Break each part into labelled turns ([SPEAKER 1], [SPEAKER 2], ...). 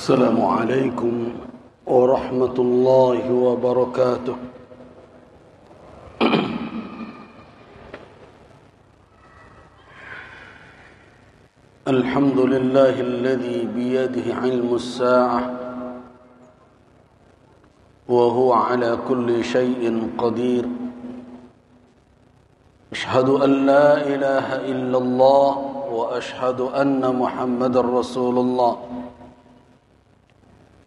[SPEAKER 1] السلام عليكم ورحمة الله وبركاته. الحمد لله الذي بيده علم الساعة وهو على كل شيء قدير. أشهد أن لا إله إلا الله وأشهد أن محمد رسول الله.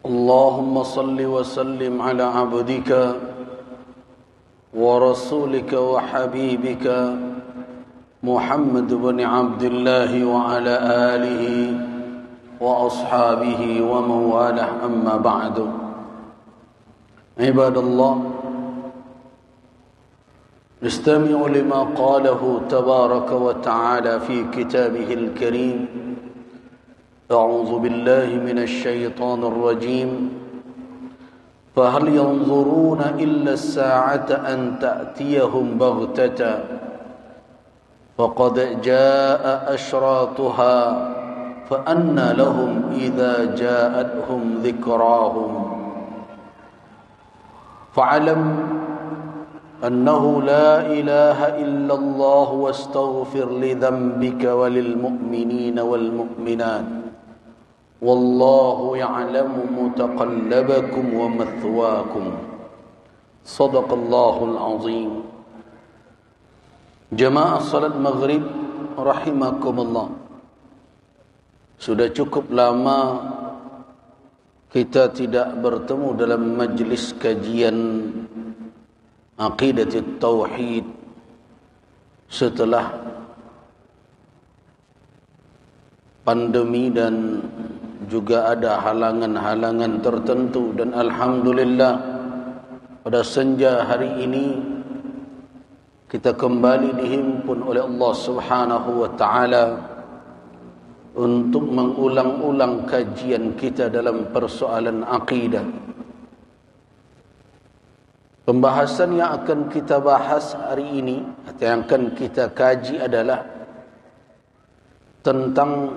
[SPEAKER 1] اللهم صل وسلم على عبدك ورسولك وحبيبك محمد بن عبد الله وعلى آله وأصحابه ومن والاه، أما بعد. عباد الله، استمعوا لما قاله تبارك وتعالى في كتابه الكريم. أعوذ بالله من الشيطان الرجيم. فهل ينظرون إلا الساعة أن تأتيهم بغتة فقد جاء أشراطها فأنى لهم إذا جاءتهم ذكراهم فاعلم أنه لا إله إلا الله واستغفر لذنبك وللمؤمنين والمؤمنات والله يعلم متقلبكم ومثواكم. صدق الله العظيم. Jemaah salat maghrib rahimakumullah, sudah cukup lama kita tidak bertemu dalam majlis kajian aqidatul tauhid setelah pandemi dan juga ada halangan-halangan tertentu, dan alhamdulillah pada senja hari ini kita kembali dihimpun oleh Allah Subhanahu wa taala untuk mengulang-ulang kajian kita dalam persoalan akidah. Pembahasan yang akan kita bahas hari ini atau yang akan kita kaji adalah tentang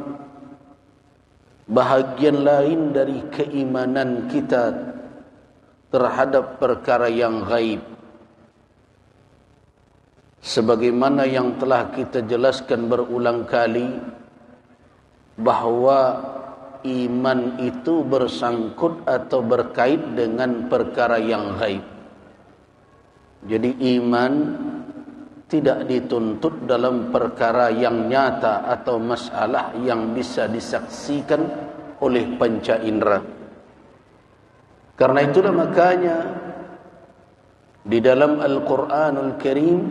[SPEAKER 1] bahagian lain dari keimanan kita terhadap perkara yang gaib. Sebagaimana yang telah kita jelaskan berulang kali, bahawa iman itu bersangkut atau berkait dengan perkara yang gaib. Jadi iman tidak dituntut dalam perkara yang nyata atau masalah yang bisa disaksikan oleh panca indera. Karena itulah makanya di dalam Al-Quranul Karim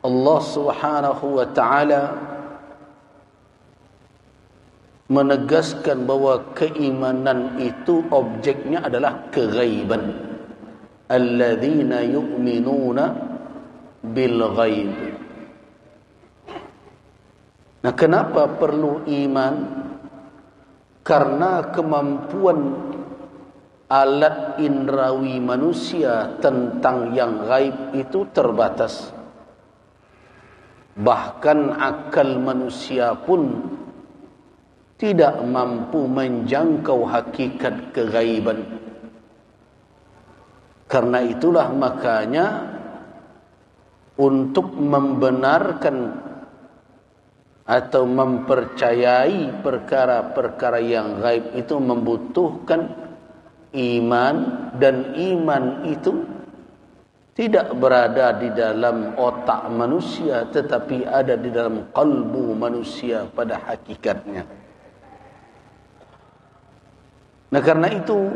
[SPEAKER 1] Allah Subhanahu wa ta'ala menegaskan bahawa keimanan itu objeknya adalah keghaiban. Alladzina yu'minuna bil ghaib. Nah, kenapa perlu iman? Karena kemampuan alat indrawi manusia tentang yang gaib itu terbatas. Bahkan akal manusia pun tidak mampu menjangkau hakikat keghaiban. Karena itulah makanya untuk membenarkan atau mempercayai perkara-perkara yang gaib itu membutuhkan iman, dan iman itu tidak berada di dalam otak manusia tetapi ada di dalam qalbu manusia pada hakikatnya. Nah, karena itu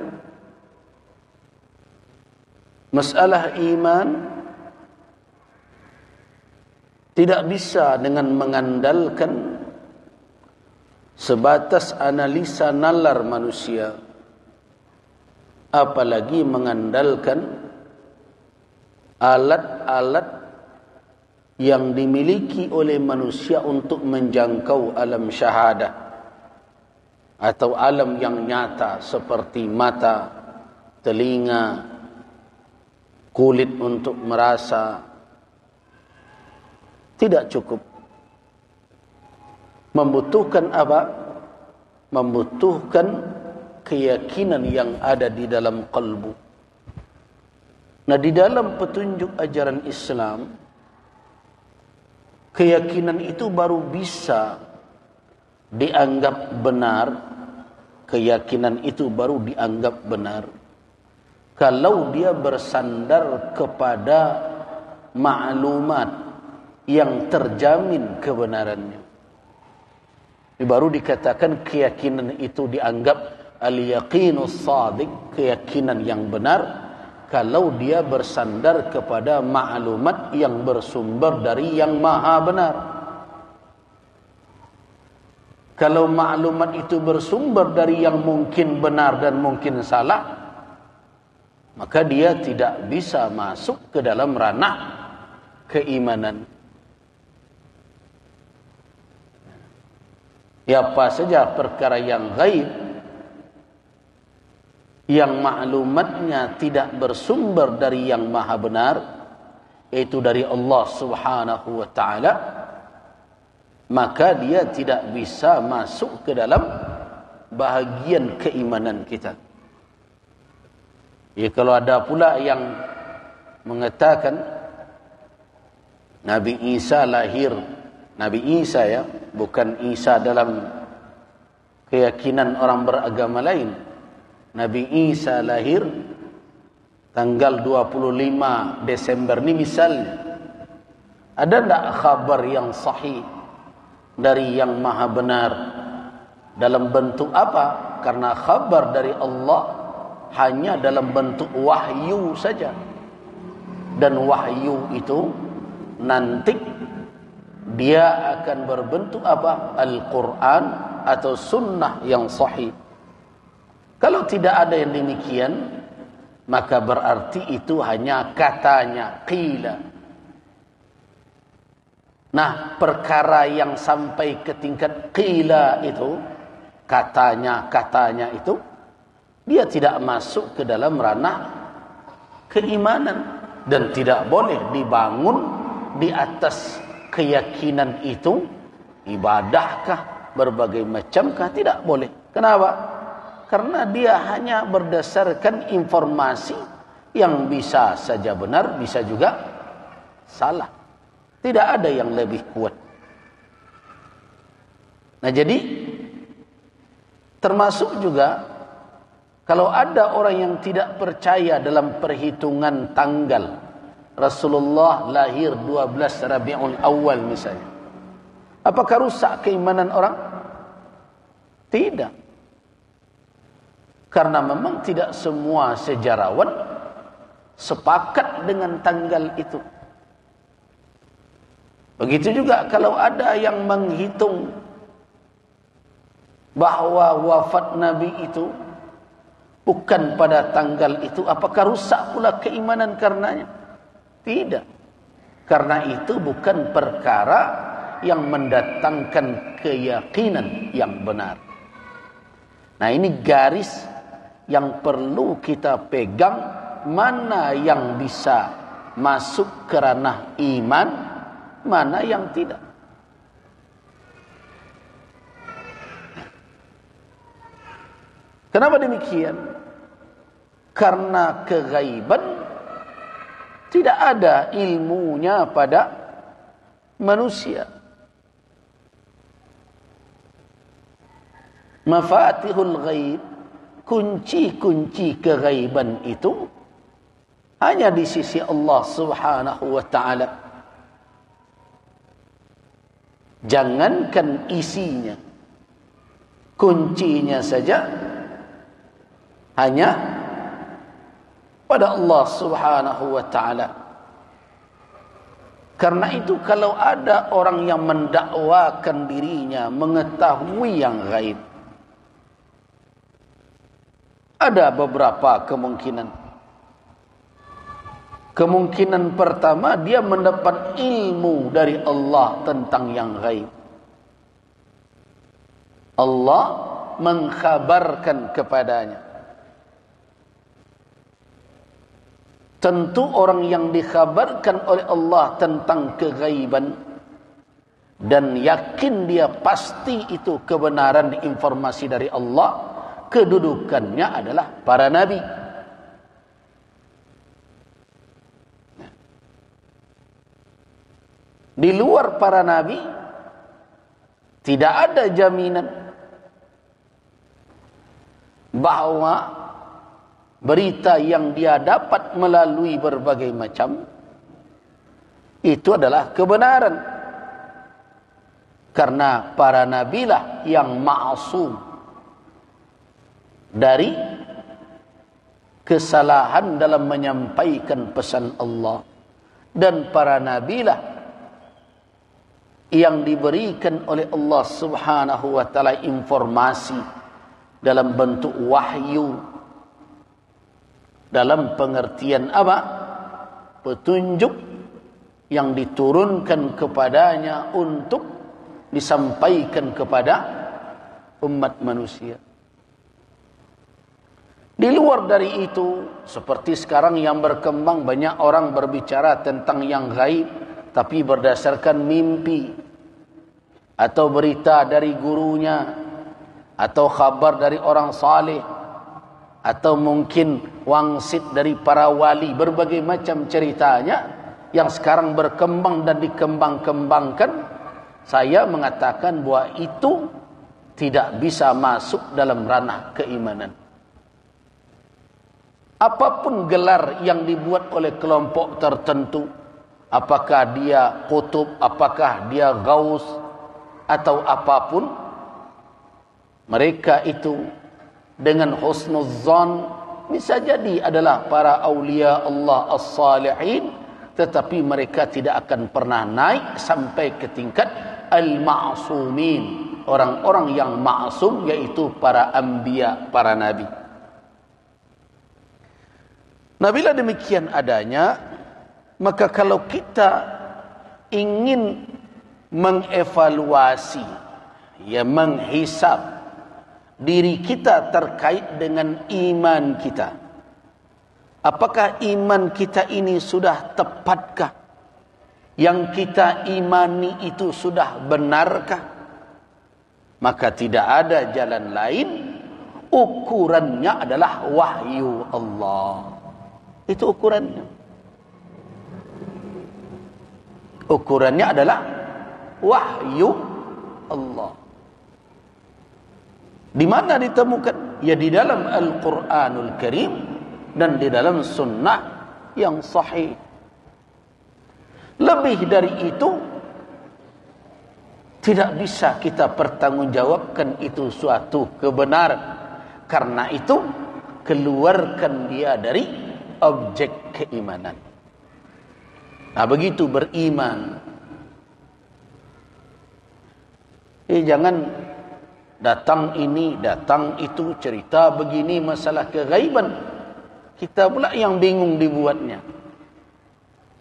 [SPEAKER 1] masalah iman tidak bisa dengan mengandalkan sebatas analisa nalar manusia, apalagi mengandalkan alat-alat yang dimiliki oleh manusia untuk menjangkau alam syahadah atau alam yang nyata seperti mata, telinga, kulit untuk merasa. Tidak cukup. Membutuhkan apa? Membutuhkan keyakinan yang ada di dalam kalbu. Nah, di dalam petunjuk ajaran Islam, keyakinan itu baru bisa dianggap benar, keyakinan itu baru dianggap benar kalau dia bersandar kepada maklumat yang terjamin kebenarannya. Ini baru dikatakan keyakinan itu dianggap al-yaqinus shadiq, keyakinan yang benar, kalau dia bersandar kepada maklumat yang bersumber dari yang maha benar. Kalau maklumat itu bersumber dari yang mungkin benar dan mungkin salah, maka dia tidak bisa masuk ke dalam ranah keimanan. Ya, apa saja perkara yang gaib, yang maklumatnya tidak bersumber dari yang maha benar, yaitu dari Allah subhanahu wa ta'ala, maka dia tidak bisa masuk ke dalam bahagian keimanan kita. Ya, kalau ada pula yang mengatakan Nabi Isa lahir, Nabi Isa ya, bukan Isa dalam keyakinan orang beragama lain. Nabi Isa lahir tanggal 25 Desember ini misalnya. Ada tak khabar yang sahih dari yang maha benar? Dalam bentuk apa? Karena khabar dari Allah hanya dalam bentuk wahyu saja. Dan wahyu itu nanti dia akan berbentuk apa? Al-Quran atau sunnah yang sahih. Kalau tidak ada yang demikian, maka berarti itu hanya katanya, qila. Nah, perkara yang sampai ke tingkat qila itu, katanya itu, dia tidak masuk ke dalam ranah keimanan. Dan tidak boleh dibangun di atas keyakinan itu, ibadahkah, berbagai macamkah, tidak boleh. Kenapa? Karena dia hanya berdasarkan informasi yang bisa saja benar, bisa juga salah. Tidak ada yang lebih kuat. Nah, jadi termasuk juga kalau ada orang yang tidak percaya dalam perhitungan tanggal, Rasulullah lahir 12 Rabiul Awal misalnya, apakah rusak keimanan orang? Tidak. Karena memang tidak semua sejarawan sepakat dengan tanggal itu. Begitu juga kalau ada yang menghitung bahwa wafat Nabi itu bukan pada tanggal itu, apakah rusak pula keimanan karenanya? Tidak. Karena itu bukan perkara yang mendatangkan keyakinan yang benar. Nah, ini garis yang perlu kita pegang, mana yang bisa masuk ke ranah iman, mana yang tidak. Kenapa demikian? Karena kegaiban tidak ada ilmunya pada manusia. Mafatihul ghaib, kunci-kunci kegaiban itu hanya di sisi Allah subhanahu wa ta'ala. Jangankan isinya, kuncinya saja hanya pada Allah subhanahu wa ta'ala. Karena itu kalau ada orang yang mendakwakan dirinya mengetahui yang gaib, ada beberapa kemungkinan. Kemungkinan pertama, dia mendapat ilmu dari Allah tentang yang gaib. Allah mengkhabarkan kepadanya. Tentu orang yang dikhabarkan oleh Allah tentang kegaiban dan yakin dia pasti itu kebenaran informasi dari Allah, kedudukannya adalah para nabi. Di luar para nabi tidak ada jaminan bahwa berita yang dia dapat melalui berbagai macam itu adalah kebenaran. Karena para nabilah yang ma'asum dari kesalahan dalam menyampaikan pesan Allah. Dan para nabilah yang diberikan oleh Allah Subhanahu wa taala informasi dalam bentuk wahyu, dalam pengertian apa? Petunjuk yang diturunkan kepadanya untuk disampaikan kepada umat manusia. Di luar dari itu, seperti sekarang yang berkembang, banyak orang berbicara tentang yang gaib tapi berdasarkan mimpi atau berita dari gurunya atau khabar dari orang saleh atau mungkin wangsit dari para wali. Berbagai macam ceritanya yang sekarang berkembang dan dikembang-kembangkan. Saya mengatakan bahwa itu tidak bisa masuk dalam ranah keimanan. Apapun gelar yang dibuat oleh kelompok tertentu, apakah dia kutub, apakah dia gaus, atau apapun, mereka itu dengan husnuzan bisa jadi adalah para awliya Allah as-salihin, tetapi mereka tidak akan pernah naik sampai ke tingkat al-ma'sumin, orang-orang yang ma'sum, yaitu para anbiya, para nabi. Nah, bila demikian adanya, maka kalau kita ingin mengevaluasi, ya, menghisab diri kita terkait dengan iman kita, apakah iman kita ini sudah tepatkah? Yang kita imani itu sudah benarkah? Maka tidak ada jalan lain, ukurannya adalah wahyu Allah. Itu ukurannya. Ukurannya adalah wahyu Allah. Di mana ditemukan? Ya di dalam Al-Quranul Karim dan di dalam sunnah yang sahih. Lebih dari itu tidak bisa kita pertanggungjawabkan itu suatu kebenaran. Karena itu keluarkan dia dari objek keimanan. Nah, begitu beriman. Jangan datang ini, datang itu, cerita begini, masalah kegaiban. Kita pula yang bingung dibuatnya.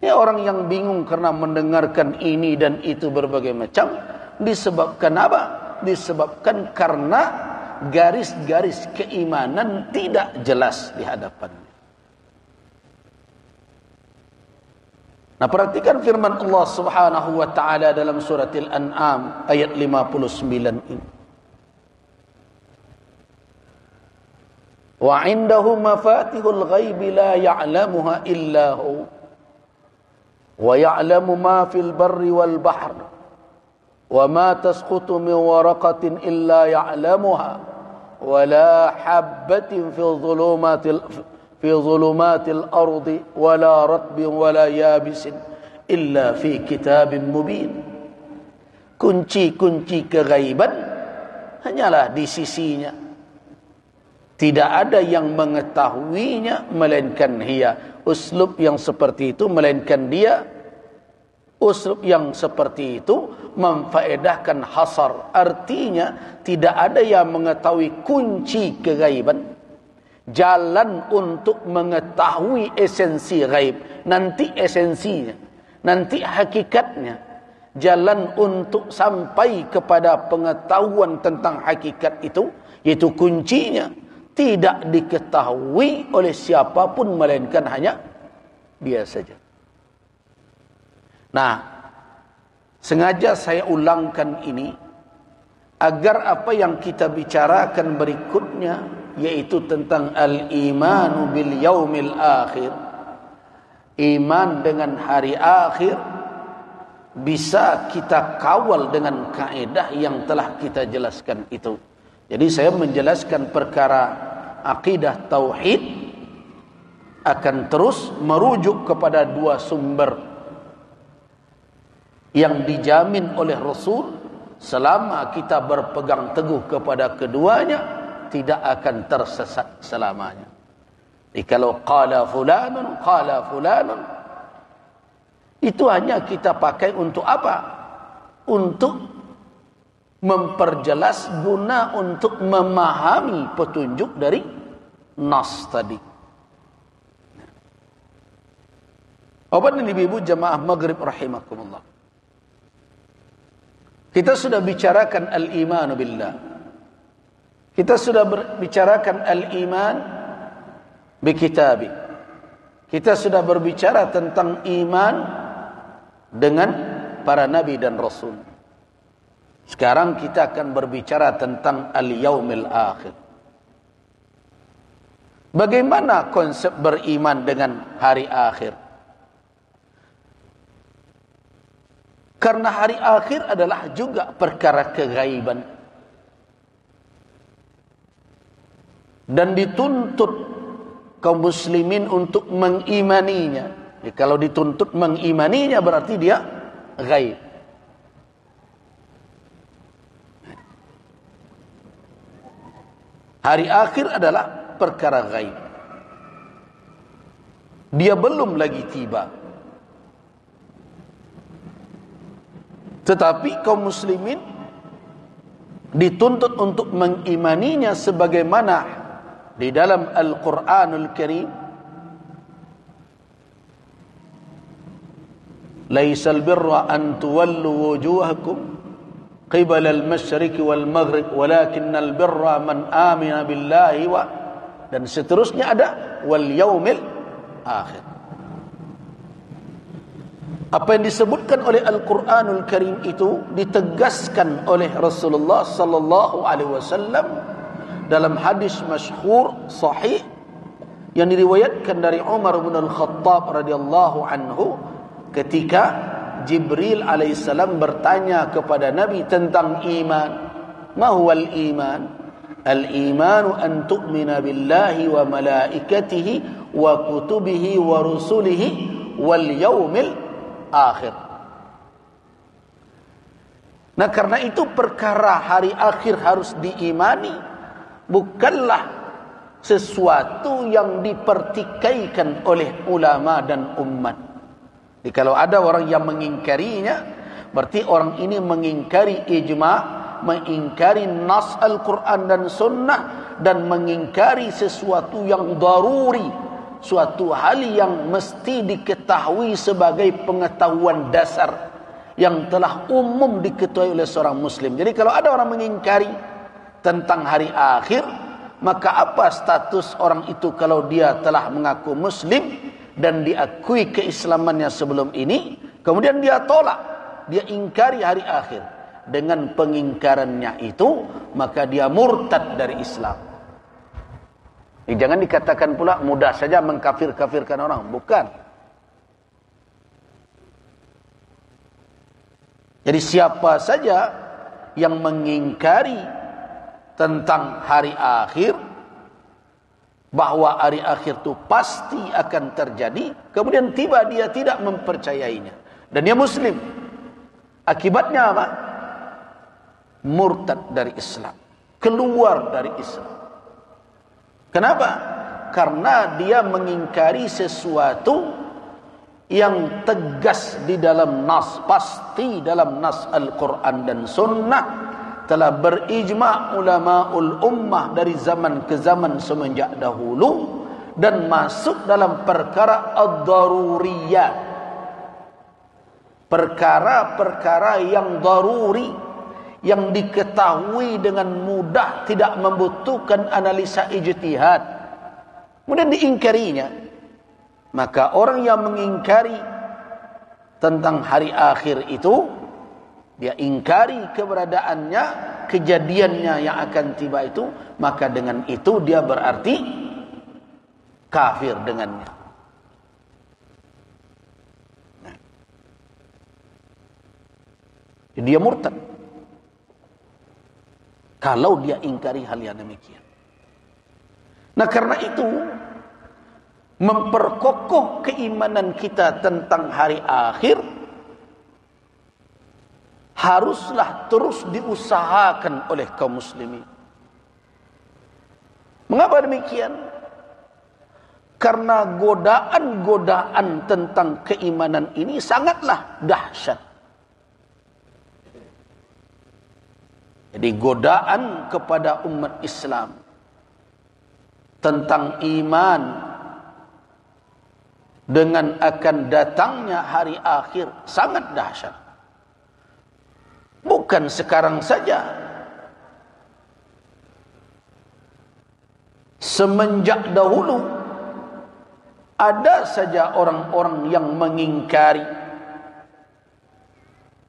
[SPEAKER 1] Ya, orang yang bingung karena mendengarkan ini dan itu berbagai macam. Disebabkan apa? Disebabkan karena garis-garis keimanan tidak jelas di hadapannya. Nah, perhatikan firman Allah Subhanahu wa taala dalam surat Al-An'am ayat 59 ini. Wa 'indahu mafatihul ghaibi la ya'lamuha illa hu wa ya'lamu ma fil barri wal bahr wa ma tasqutu min waraqatin illa ya'lamuha wa la habbatin fi dhulumatil ardi wa la ratbin wa la yabisin illa fi kitabin mubin. Kunci-kunci keghaiban hanyalah di sisinya. Tidak ada yang mengetahuinya melainkan dia. Uslub yang seperti itu melainkan dia. Uslub yang seperti itu memfaedahkan hasar. Artinya tidak ada yang mengetahui kunci keghaiban. Jalan untuk mengetahui esensi ghaib. Nanti esensinya. Nanti hakikatnya. Jalan untuk sampai kepada pengetahuan tentang hakikat itu. Yaitu kuncinya. Tidak diketahui oleh siapapun melainkan hanya dia saja. Nah, sengaja saya ulangkan ini agar apa yang kita bicarakan berikutnya yaitu tentang al-imanu bil yaumil akhir. Iman dengan hari akhir bisa kita kawal dengan kaedah yang telah kita jelaskan itu. Jadi saya menjelaskan perkara akidah tauhid akan terus merujuk kepada dua sumber yang dijamin oleh Rasul. Selama kita berpegang teguh kepada keduanya, tidak akan tersesat selamanya. Jadi kalau qala fulanun, itu hanya kita pakai untuk apa? Untuk memperjelas, guna untuk memahami petunjuk dari nas tadi. Bapak dan ibu jamaah maghrib rahimakumullah. Kita sudah bicarakan al-imanu billah. Kita sudah bicarakan al-iman bi kitabi. Kita sudah berbicara tentang iman dengan para nabi dan rasul. Sekarang kita akan berbicara tentang al-yaumil akhir. Bagaimana konsep beriman dengan hari akhir? Karena hari akhir adalah juga perkara kegaiban. Dan dituntut kaum muslimin untuk mengimaninya. Jadi kalau dituntut mengimaninya berarti dia gaib. Hari akhir adalah perkara gaib. Dia belum lagi tiba. Tetapi kaum muslimin dituntut untuk mengimaninya sebagaimana di dalam Al-Quranul Karim. Laisal birra an tuwallu wujuhakum qibala al-masyriq wal maghrib walakinnal birra man amina billahi wa, dan seterusnya ada wal yaumil akhir. Apa yang disebutkan oleh Al-Quranul Karim itu ditegaskan oleh Rasulullah sallallahu alaihi wasallam dalam hadis masyhur sahih yang diriwayatkan dari Umar bin Al-Khattab radhiyallahu anhu ketika Jibril alaihissalam bertanya kepada Nabi tentang iman. Ma huwal iman? Al-imanu an tu'mina billahi wa malaikatihi wa kutubihi wa rusulihi wal yaumil akhir. Nah, karena itu perkara hari akhir harus diimani, bukanlah sesuatu yang dipertikaikan oleh ulama dan umat. Jadi kalau ada orang yang mengingkarinya, berarti orang ini mengingkari ijma', mengingkari nas Al-Quran dan Sunnah, dan mengingkari sesuatu yang daruri, suatu hal yang mesti diketahui sebagai pengetahuan dasar yang telah umum diketahui oleh seorang muslim. Jadi kalau ada orang mengingkari tentang hari akhir, maka apa status orang itu kalau dia telah mengaku muslim dan diakui keislamannya sebelum ini, kemudian dia tolak, dia ingkari hari akhir. Dengan pengingkarannya itu, maka dia murtad dari Islam. Jangan dikatakan pula mudah saja mengkafir-kafirkan orang. Bukan. Jadi siapa saja yang mengingkari tentang hari akhir, bahwa hari akhir itu pasti akan terjadi, kemudian tiba dia tidak mempercayainya, dan dia muslim, akibatnya apa? Murtad dari Islam, keluar dari Islam. Kenapa? Karena dia mengingkari sesuatu yang tegas di dalam nas, pasti dalam nas Al-Quran dan Sunnah, telah berijma' ulamaul ummah dari zaman ke zaman semenjak dahulu, dan masuk dalam perkara ad-daruriyat, perkara-perkara yang daruri, yang diketahui dengan mudah, tidak membutuhkan analisa ijtihad, kemudian diingkarinya. Maka orang yang mengingkari tentang hari akhir itu, dia ingkari keberadaannya kejadiannya yang akan tiba itu, maka dengan itu dia berarti kafir dengannya. Nah, dia murtad kalau dia ingkari hal yang demikian. Nah, karena itu memperkokoh keimanan kita tentang hari akhir haruslah terus diusahakan oleh kaum muslimin. Mengapa demikian? Karena godaan-godaan tentang keimanan ini sangatlah dahsyat. Jadi godaan kepada umat Islam tentang iman dengan akan datangnya hari akhir sangat dahsyat. Bukan sekarang saja. Semenjak dahulu ada saja orang-orang yang mengingkari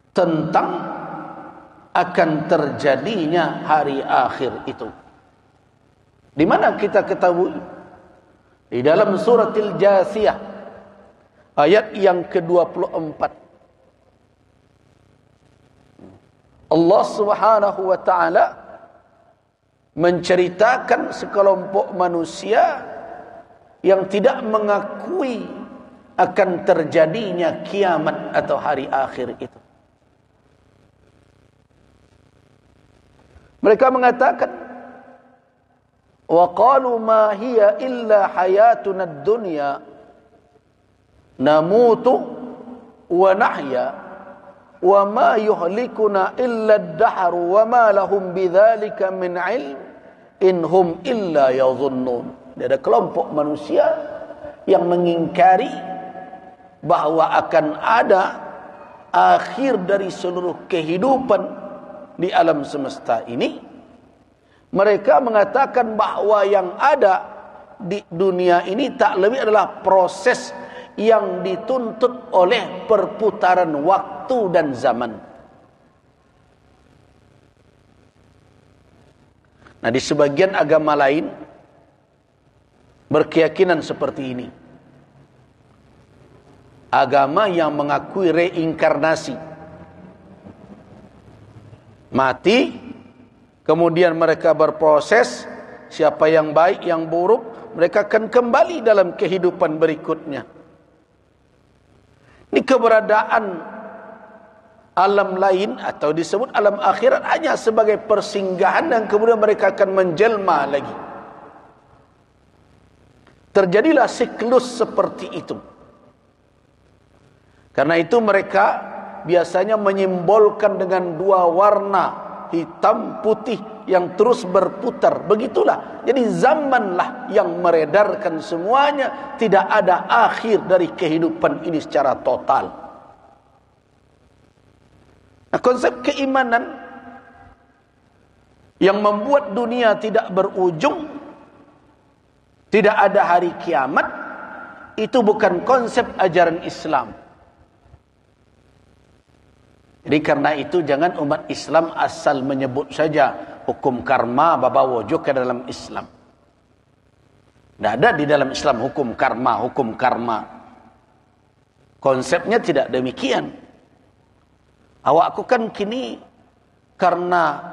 [SPEAKER 1] tentang akan terjadinya hari akhir itu. Di mana kita ketahui? Di dalam surat Al-Jathiyah ayat yang ke-24. Allah Subhanahu wa taala menceritakan sekelompok manusia yang tidak mengakui akan terjadinya kiamat atau hari akhir itu. Mereka mengatakan, wa qalu ma hiya illa hayatuna ad-dunya namutu wa nahya wa ma yuhlikuna illa ad-dahr wa ma lahum bidzalika min ilm in hum illa yadhunnun. Ada kelompok manusia yang mengingkari bahwa akan ada akhir dari seluruh kehidupan di alam semesta ini. Mereka mengatakan bahwa yang ada di dunia ini tak lebih adalah proses yang dituntut oleh perputaran waktu dan zaman. Nah, di sebagian agama lain berkeyakinan seperti ini. Agama yang mengakui reinkarnasi. Mati, kemudian mereka berproses, siapa yang baik, yang buruk, mereka akan kembali dalam kehidupan berikutnya. Ini keberadaan alam lain atau disebut alam akhirat hanya sebagai persinggahan dan kemudian mereka akan menjelma lagi. Terjadilah siklus seperti itu. Karena itu mereka biasanya menyimbolkan dengan dua warna, hitam putih yang terus berputar. Begitulah. Jadi zamanlah yang meredarkan semuanya. Tidak ada akhir dari kehidupan ini secara total. Nah, konsep keimanan yang membuat dunia tidak berujung, tidak ada hari kiamat, itu bukan konsep ajaran Islam. Jadi karena itu jangan umat Islam asal menyebut saja hukum karma bawa wujud ke dalam Islam. Tidak ada di dalam Islam hukum karma, hukum karma. Konsepnya tidak demikian. Awakku kan kini karena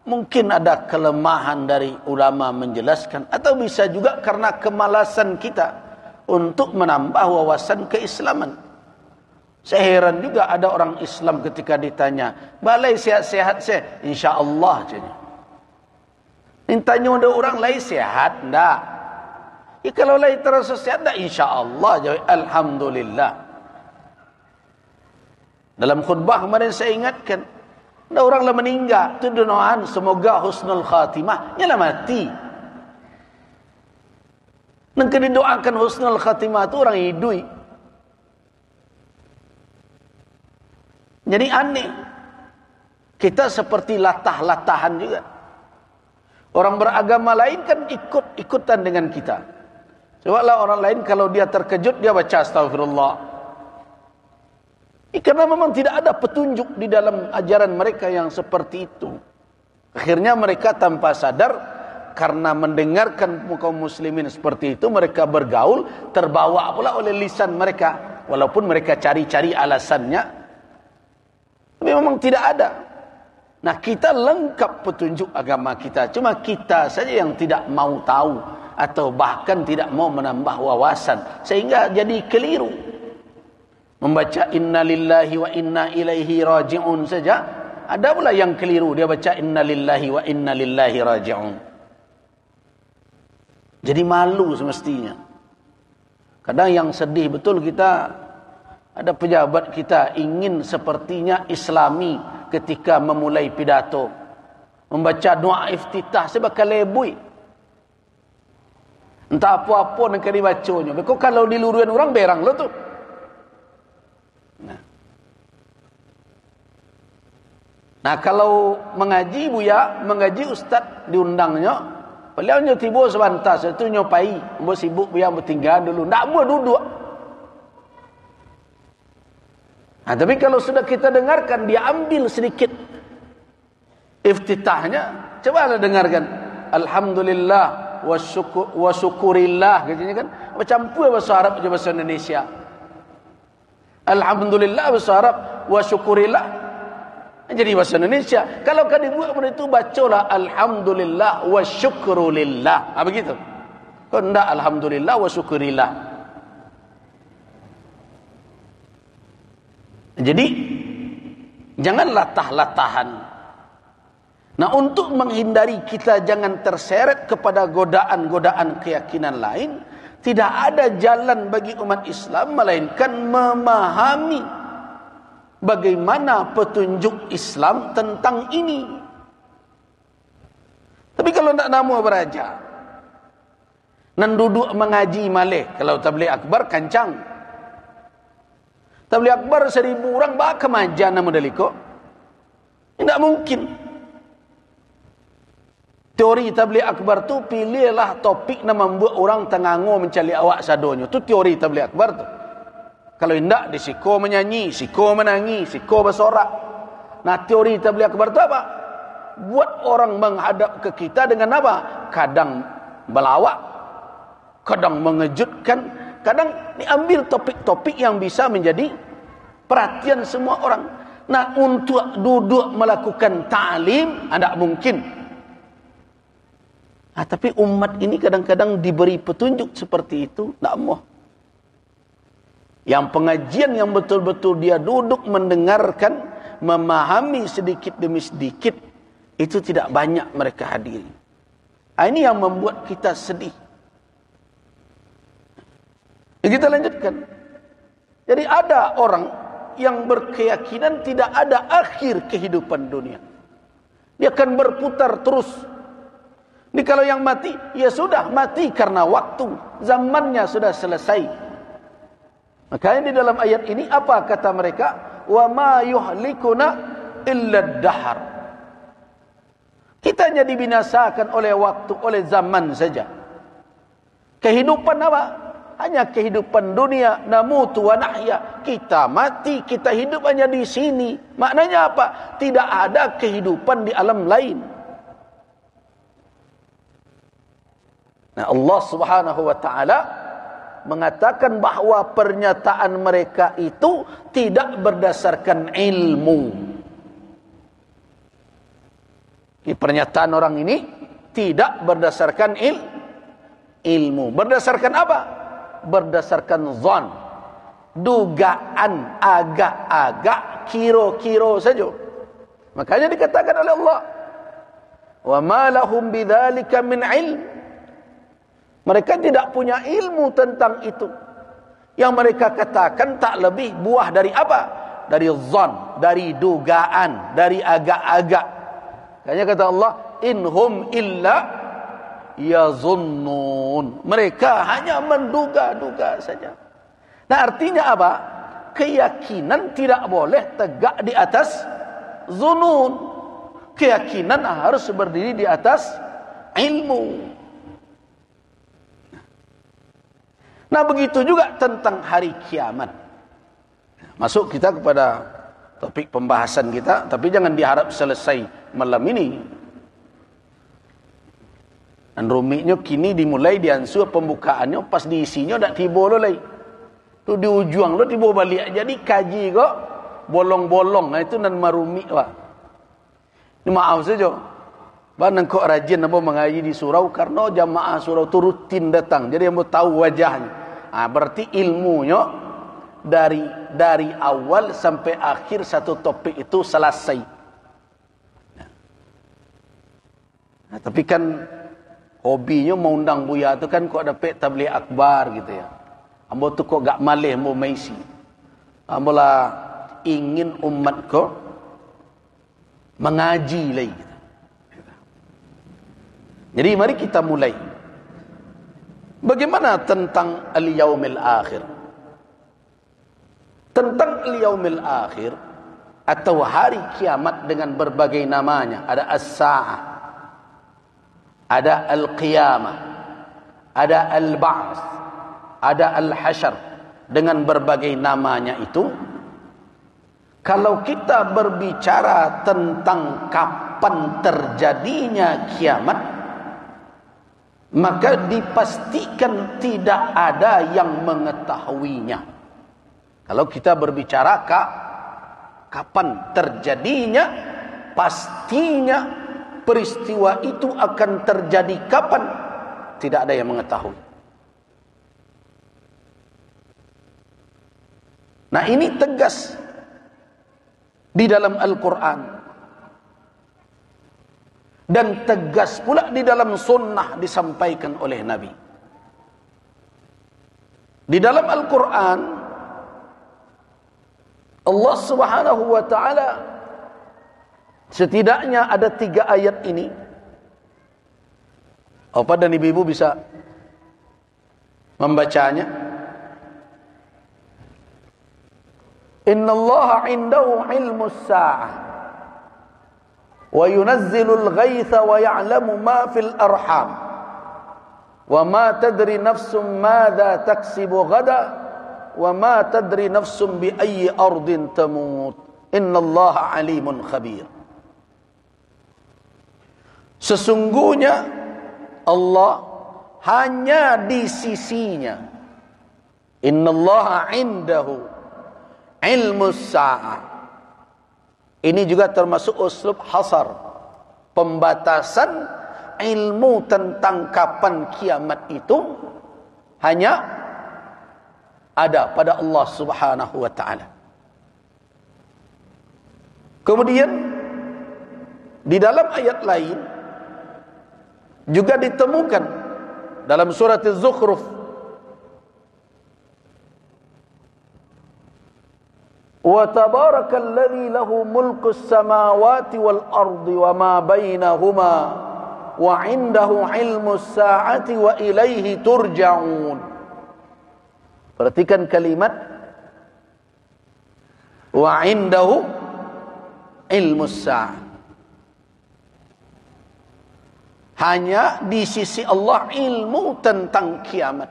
[SPEAKER 1] mungkin ada kelemahan dari ulama menjelaskan, atau bisa juga karena kemalasan kita untuk menambah wawasan keislaman. Saya heran juga ada orang Islam ketika ditanya, balai sehat-sehat saya? InsyaAllah. Tanya ada orang lain sehat? Tidak. Ya, kalau lain terasa sehat, tidak. InsyaAllah. Jawab, Alhamdulillah. Dalam khutbah kemarin saya ingatkan, ada orang lah meninggal, itu doaan semoga husnul khatimah, nyalah mati. Dan didoakan husnul khatimah itu orang hidui. Jadi aneh. Kita seperti latah-latahan juga. Orang beragama lain kan ikut-ikutan dengan kita. Cobalah orang lain kalau dia terkejut dia baca astagfirullah. Karena memang tidak ada petunjuk di dalam ajaran mereka yang seperti itu. Akhirnya mereka tanpa sadar, karena mendengarkan kaum muslimin seperti itu, mereka bergaul, terbawa pula oleh lisan mereka. Walaupun mereka cari-cari alasannya, tapi memang tidak ada. Nah, kita lengkap petunjuk agama kita, cuma kita saja yang tidak mau tahu, atau bahkan tidak mau menambah wawasan, sehingga jadi keliru. Membaca inna lillahi wa inna ilaihi raji'un saja, ada pula yang keliru, dia baca inna lillahi wa inna ilaihi raji'un. Jadi malu semestinya. Kadang yang sedih betul, kita ada pejabat kita ingin sepertinya islami ketika memulai pidato, membaca doa iftitah sebab lebui. Entah apa-apa nak dibacanya. Because kalau diluruan orang berang lo tu. Nah, kalau mengaji buya, mengaji ustaz diundangnya, beliau nyo tiba sebentar, itu nyopai, mbo sibuk buya bertinggal dulu, ndak mau duduk. Nah, tapi kalau sudah kita dengarkan, dia ambil sedikit iftitahnya, coba dengarkan. Alhamdulillah wa syukurillah, katanya kan. Bercampur bahasa Arab dengan bahasa Indonesia. Alhamdulillah bahasa Arab, wa syukurillah jadi bahasa Indonesia. Kalau kan dibuat pada itu, bacalah alhamdulillah wa syukrulillah. Begitu. Kau enggak alhamdulillah wa syukurillah. Jadi jangan latah-latahan. Nah, untuk menghindari kita jangan terseret kepada godaan-godaan keyakinan lain, tidak ada jalan bagi umat Islam melainkan memahami bagaimana petunjuk Islam tentang ini. Tapi kalau nak nama beraja, nan duduk mengaji malih, kalau tabligh akbar kancang. Tabligh akbar 1000 orang bak kemajan nama daliko. Tidak mungkin. Teori tabligh akbar tu, pilihlah topik yang membuat orang tengango mencari awak sadonyo. Tu teori tabligh akbar tu. Kalau tidak, di siko menyanyi, siko menangis, siko bersorak. Nah, teori tabligh akbar tu apa? Buat orang menghadap ke kita dengan apa? Kadang melawak, kadang mengejutkan, kadang diambil topik-topik yang bisa menjadi perhatian semua orang. Nah, untuk duduk melakukan ta'lim, tidak mungkin. Nah, tapi umat ini kadang-kadang diberi petunjuk seperti itu, tidak mau. Yang pengajian yang betul-betul dia duduk mendengarkan, memahami sedikit demi sedikit, itu tidak banyak mereka hadiri. Ini yang membuat kita sedih. Kita lanjutkan. Jadi ada orang yang berkeyakinan tidak ada akhir kehidupan dunia. Dia akan berputar terus. Ini kalau yang mati, ya sudah mati karena waktu, zamannya sudah selesai. Makanya di dalam ayat ini apa kata mereka? Wa ma yuhlikuna illa ad-dahr. Kita hanya dibinasakan oleh waktu, oleh zaman saja. Kehidupan apa? Hanya kehidupan dunia, namutu wa nahya. Kita mati, kita hidup hanya di sini. Maknanya apa? Tidak ada kehidupan di alam lain. Nah, Allah Subhanahu wa taala mengatakan bahawa pernyataan mereka itu tidak berdasarkan ilmu. Pernyataan orang ini tidak berdasarkan ilmu. Berdasarkan apa? Berdasarkan zon, dugaan, agak-agak, kiro-kiro saja. Makanya dikatakan oleh Allah, wa ma lahum bidzalika min ilm. Mereka tidak punya ilmu tentang itu. Yang mereka katakan tak lebih buah dari apa? Dari zon, dari dugaan, dari agak-agak. Makanya kata Allah, inhum illa yazunnun. Mereka hanya menduga-duga saja. Nah, artinya apa? Keyakinan tidak boleh tegak di atas zunun. Keyakinan harus berdiri di atas ilmu. Nah, begitu juga tentang hari kiamat. Masuk kita kepada topik pembahasan kita, tapi jangan diharap selesai malam ini. Dan rumitnya kini dimulai diansu pembukaannya pas diisinya dak tiba lo lagi. Tu di ujung lo tiba balik jadi kaji kok bolong-bolong. Nah, itu nan marumit wah. Ini maaf saja. Banang kok rajin apa mengaji di surau karena jamaah surau tu rutin datang. Jadi yang mau tahu wajahnya. Ah berarti ilmunya dari awal sampai akhir satu topik itu selesai. Nah, tapi kan hobinya mau undang buya tu kan kok dapat tabligh akbar gitu ya. Ambo tu kok gak malih mau maisi. Ambo lah ingin umat kok mengaji lagi. Jadi mari kita mulai. Bagaimana tentang al-yaumil akhir? Tentang al-yaumil akhir atau hari kiamat dengan berbagai namanya. Ada as-sa'ah, ada al-qiyamah, ada al-ba'ts, ada al-hasyr, dengan berbagai namanya itu. Kalau kita berbicara tentang kapan terjadinya kiamat, maka dipastikan tidak ada yang mengetahuinya. Kalau kita berbicara kapan terjadinya, pastinya peristiwa itu akan terjadi kapan, tidak ada yang mengetahui. Nah, ini tegas di dalam Al-Quran dan tegas pula di dalam sunnah disampaikan oleh Nabi. Di dalam Al-Quran Allah Subhanahu wa ta'ala setidaknya ada 3 ayat ini. Apa dan ibu-ibu bisa membacanya? Inna Allah indahu ilmus sa'ah wa yunazzilul ghaitha wa ya'lamu ma fil arham wa ma tadri nafsum madza taksibu ghada wa ma tadri nafsum bi ayyi ardin tamut innallaha alimun khabir. Sesungguhnya Allah hanya di sisinya. Innallaha indahu ilmus sa'ah. Ini juga termasuk uslub hasar, pembatasan ilmu tentang kapan kiamat itu hanya ada pada Allah Subhanahu wa ta'ala. Kemudian di dalam ayat lain juga ditemukan dalam surat Az-Zukhruf, wa tabarakalladzi lahu mulkus samawati wal ardi wa ma bainahuma wa 'indahu ilmus sa'ati wa ilaihi turja'un. Perhatikan kalimat wa 'indahu ilmus sa'ah. Hanya di sisi Allah ilmu tentang kiamat.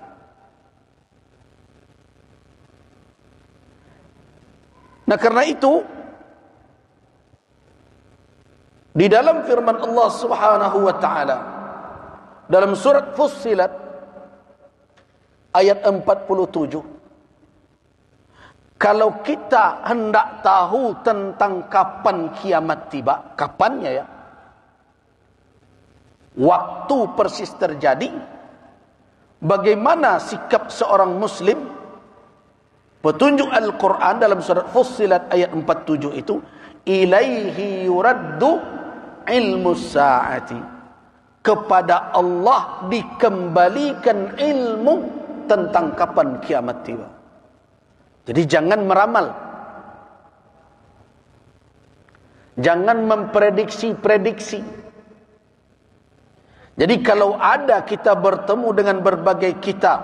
[SPEAKER 1] Nah, karena itu di dalam firman Allah Subhanahu wa ta'ala dalam surat Fussilat ayat 47, kalau kita hendak tahu tentang kapan kiamat tiba, kapannya ya, waktu persis terjadi, bagaimana sikap seorang muslim, petunjuk Al-Quran dalam surat Fussilat ayat 47 itu, ilaihi yuraddu ilmus sa'ati, kepada Allah dikembalikan ilmu tentang kapan kiamat tiba. Jadi jangan meramal, jangan memprediksi-prediksi. Jadi kalau ada kita bertemu dengan berbagai kitab,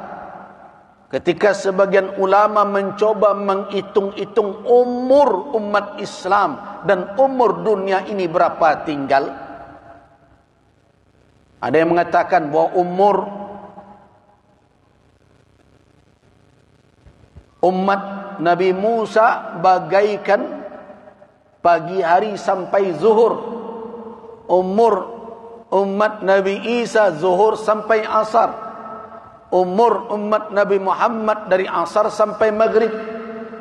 [SPEAKER 1] ketika sebagian ulama mencoba menghitung-hitung umur umat Islam dan umur dunia ini berapa tinggal, ada yang mengatakan bahwa umur umat Nabi Musa bagaikan pagi hari sampai zuhur. Umur umat Nabi Isa zuhur sampai asar. Umur umat Nabi Muhammad dari asar sampai maghrib.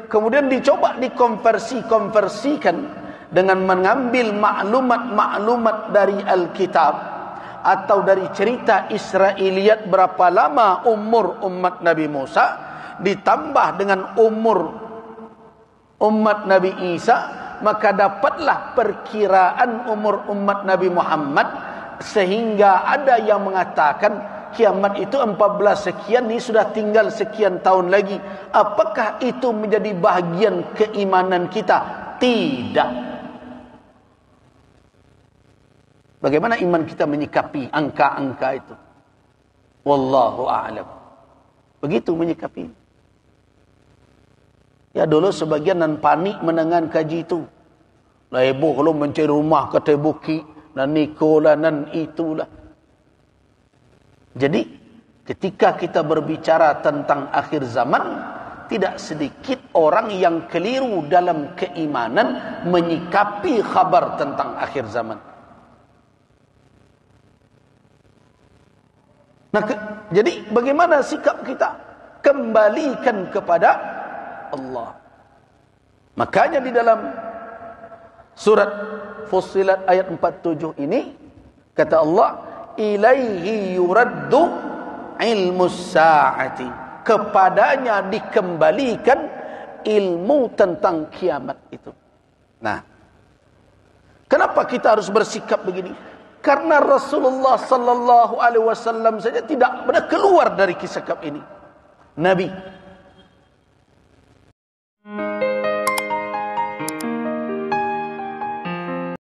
[SPEAKER 1] Kemudian dicoba dikonversikan dengan mengambil maklumat-maklumat dari Alkitab atau dari cerita Israiliyat berapa lama umur umat Nabi Musa, ditambah dengan umur umat Nabi Isa, maka dapatlah perkiraan umur umat Nabi Muhammad, sehingga ada yang mengatakan kiamat itu 14 sekian, ini sudah tinggal sekian tahun lagi. Apakah itu menjadi bahagian keimanan kita? Tidak. Bagaimana iman kita menyikapi angka-angka itu? Wallahu a'lam. Begitu menyikapi. Ya, dulu sebagian nan panik mendengar kaji itu. Lah heboh kalau mencari rumah kata buki dan nikolah dan itulah. Jadi ketika kita berbicara tentang akhir zaman, tidak sedikit orang yang keliru dalam keimanan menyikapi khabar tentang akhir zaman. Nah, jadi bagaimana sikap kita? Kembalikan kepada Allah. Makanya di dalam surat Fussilat ayat 47 ini kata Allah, ilaihi yuraddu ilmus sa'ati, kepadanya dikembalikan ilmu tentang kiamat itu. Nah, kenapa kita harus bersikap begini? Karena Rasulullah sallallahu alaihi wasallam saja tidak pernah keluar dari sikap ini. Nabi